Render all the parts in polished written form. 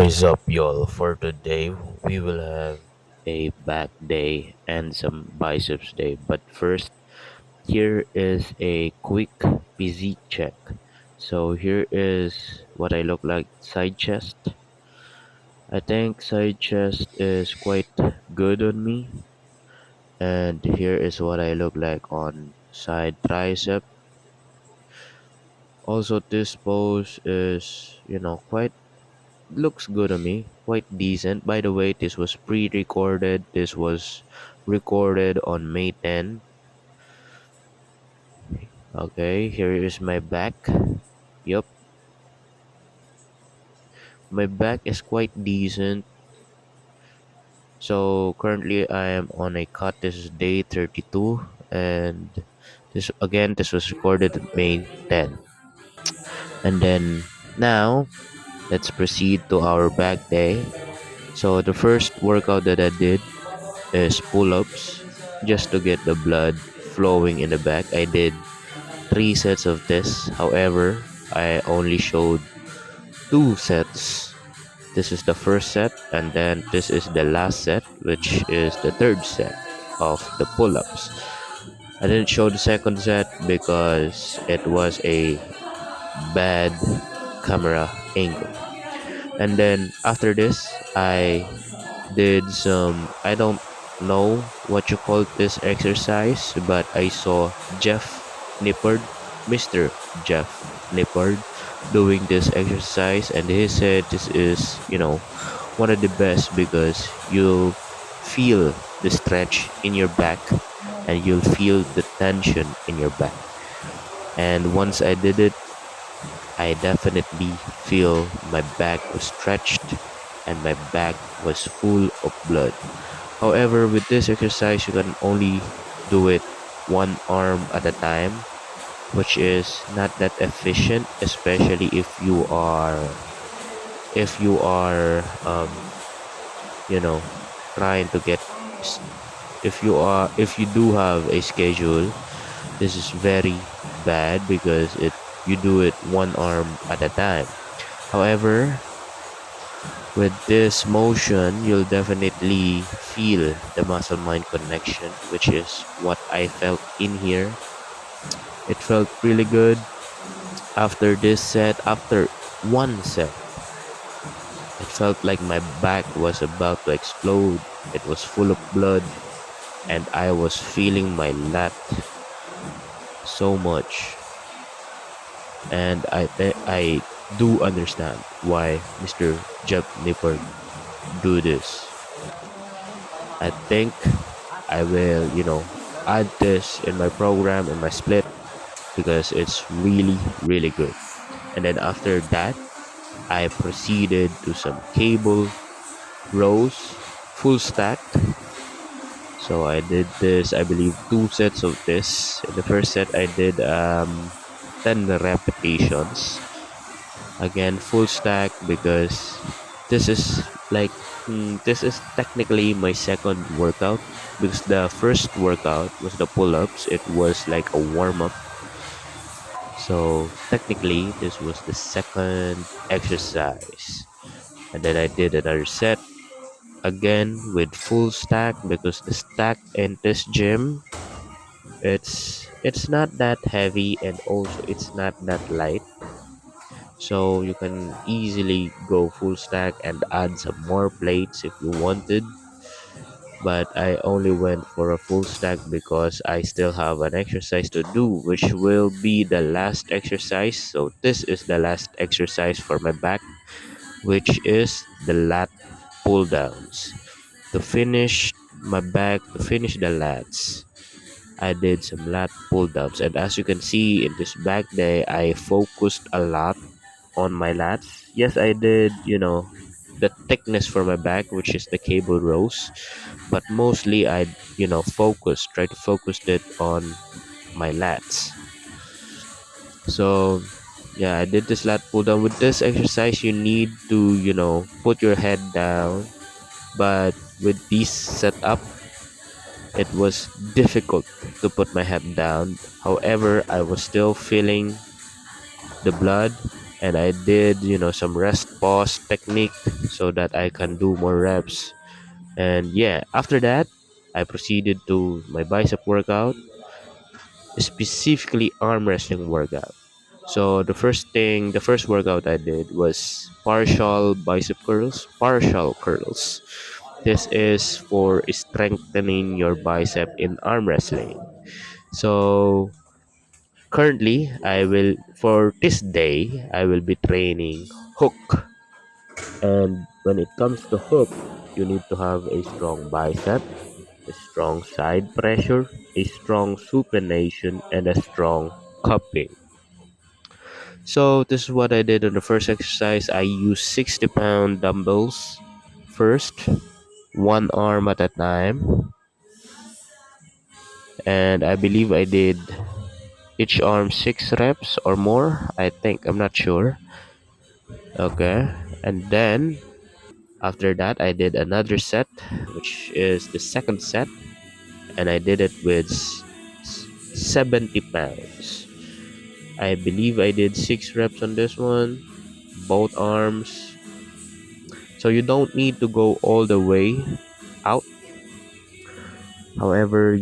What is up, y'all? For today, we will have a back day and some biceps day. But first, here is a quick physique check. So here is what I look like side chest. I think side chest is quite good on me. And here is what I look like on side tricep. Also, this pose is, quite looks good on me, quite decent. By the way, this was pre-recorded. This was recorded on May 10. Okay, here is my back. Yup, my back is quite decent. So currently I am on a cut. This is day 32, and this was recorded on May 10. And then now let's proceed to our back day. So the first workout that I did is pull-ups, just to get the blood flowing in the back. I did 3 sets of this. However, I only showed 2 sets. This is the first set, and then this is the last set, which is the third set of the pull-ups. I didn't show the second set because it was a bad camera angle. And then after this, I did some, I don't know what you call this exercise, but I saw Jeff Nippard, Mr. Jeff Nippard, doing this exercise, and he said this is, one of the best because you'll feel the stretch in your back and you'll feel the tension in your back. And once I did it, I definitely feel my back was stretched and my back was full of blood. However, with this exercise, you can only do it one arm at a time, which is not that efficient, especially if you are you know trying to get if you do have a schedule. This is very bad because it you do it one arm at a time. However, with this motion, you'll definitely feel the muscle mind connection, which is what I felt in here. It felt really good after this set. After one set, it felt like my back was about to explode. It was full of blood, and I was feeling my lat so much. And I do understand why Mr. Jeff Nippard do this. I think I will, add this in my program in my split because it's really, really good. And then after that, I proceeded to some cable rows, full stack. So I did this, I believe, 2 sets of this. In the first set, I did 10 repetitions. Again, full stack because this is like this is technically my second workout because the first workout was the pull-ups. It was like a warm-up. So technically this was the second exercise. And then I did another set again with full stack because the stack in this gym, it's not that heavy and also it's not that light. So you can easily go full stack and add some more plates if you wanted. But I only went for a full stack because I still have an exercise to do, which will be the last exercise. So this is the last exercise for my back, which is the lat pull downs. To finish my back, to finish the lats, I did some lat pull downs. And as you can see in this back day, I focused a lot on my lats. Yes, I did, the thickness for my back, which is the cable rows, but mostly I, try to focus it on my lats. So, yeah, I did this lat pull down. With this exercise, you need to, put your head down, but with this setup, it was difficult to put my head down. However, I was still feeling the blood and I did some rest pause technique so that I can do more reps. And yeah, after that, I proceeded to my bicep workout, specifically arm wrestling workout. So the first workout I did was partial bicep curls, partial curls. This is for strengthening your bicep in arm wrestling. So currently, for this day, I will be training hook. And when it comes to hook, you need to have a strong bicep, a strong side pressure, a strong supination, and a strong cupping. So this is what I did on the first exercise. I used 60-pound dumbbells first, one arm at a time, and I believe I did each arm 6 reps or more. I think, I'm not sure. Okay, and then after that I did another set, which is the second set, and I did it with 70 pounds. I believe I did 6 reps on this one, both arms. So you don't need to go all the way out. However,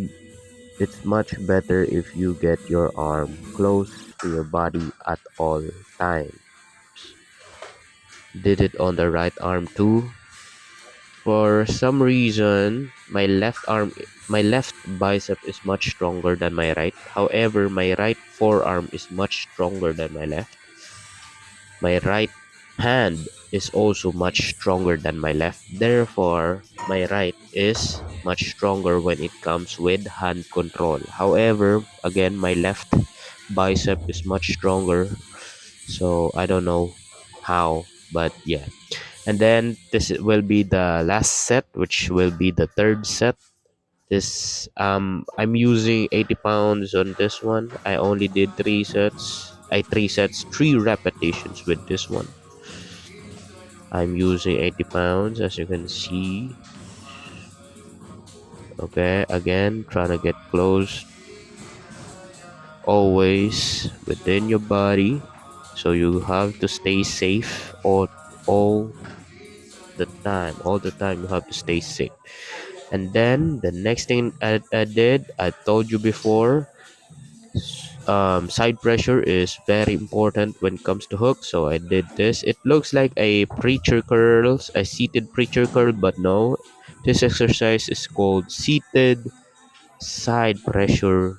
it's much better if you get your arm close to your body at all times. Did it on the right arm too. For some reason, my left bicep is much stronger than my right. However, my right forearm is much stronger than my left. My right hand is also much stronger than my left. Therefore, my right is much stronger when it comes with hand control. However, again, my left bicep is much stronger. So I don't know how, but yeah. And then this will be the last set, which will be the third set. This I'm using 80 pounds on this one. I only did 3 sets, 3 repetitions with this one. I'm using 80 pounds, as you can see. Okay, again, trying to get close, always within your body. So you have to stay safe all the time. All the time, you have to stay safe. And then the next thing I did, I told you before, side pressure is very important when it comes to hook. So I did this. It looks like a preacher curls, a seated preacher curl, but no. This exercise is called seated side pressure.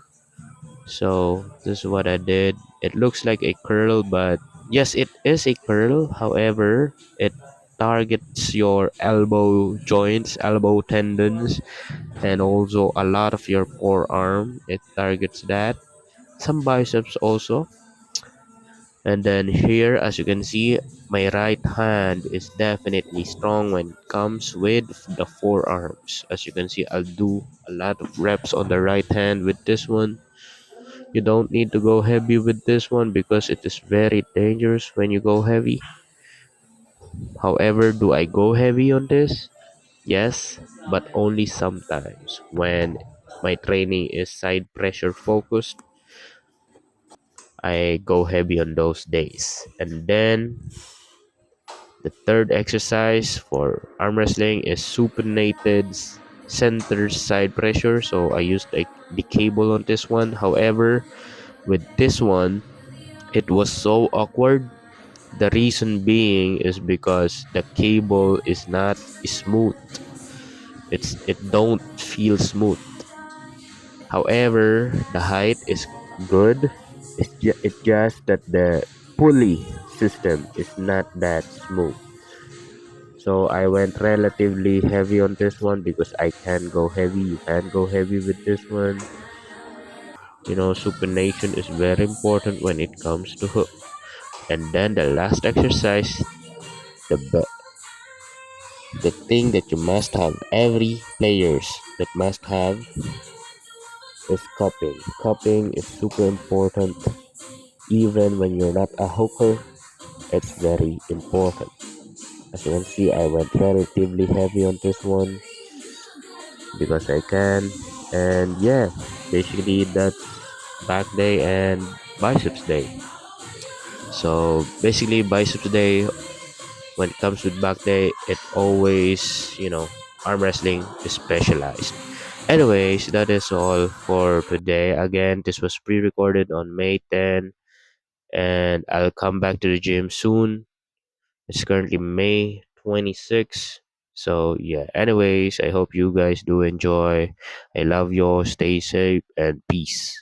So this is what I did. It looks like a curl, but yes, it is a curl. However, it targets your elbow joints, elbow tendons, and also a lot of your forearm. It targets that. Some biceps also. And then here, as you can see, my right hand is definitely strong when it comes with the forearms. As you can see, I'll do a lot of reps on the right hand with this one. You don't need to go heavy with this one because it is very dangerous when you go heavy. However, do I go heavy on this? Yes, but only sometimes when my training is side pressure focused. I go heavy on those days. And then the third exercise for arm wrestling is supinated center side pressure. So I used the cable on this one. However, with this one, it was so awkward. The reason being is because the cable is not smooth. It don't feel smooth. However, the height is good. It's just that the pulley system is not that smooth. So I went relatively heavy on this one because I can go heavy. You can go heavy with this one. Supination is very important when it comes to hook. And then the last exercise, the the thing that you must have, every players that must have, is cupping. Cupping is super important. Even when you're not a hooker, it's very important. As you can see, I went relatively heavy on this one because I can. And yeah, basically that's back day and biceps day. So basically, biceps day, when it comes with back day, it always, arm wrestling is specialized. Anyways, that is all for today. Again, this was pre-recorded on May 10, and I'll come back to the gym soon. It's currently May 26th. So yeah, anyways, I hope you guys do enjoy. I love you all. Stay safe and peace.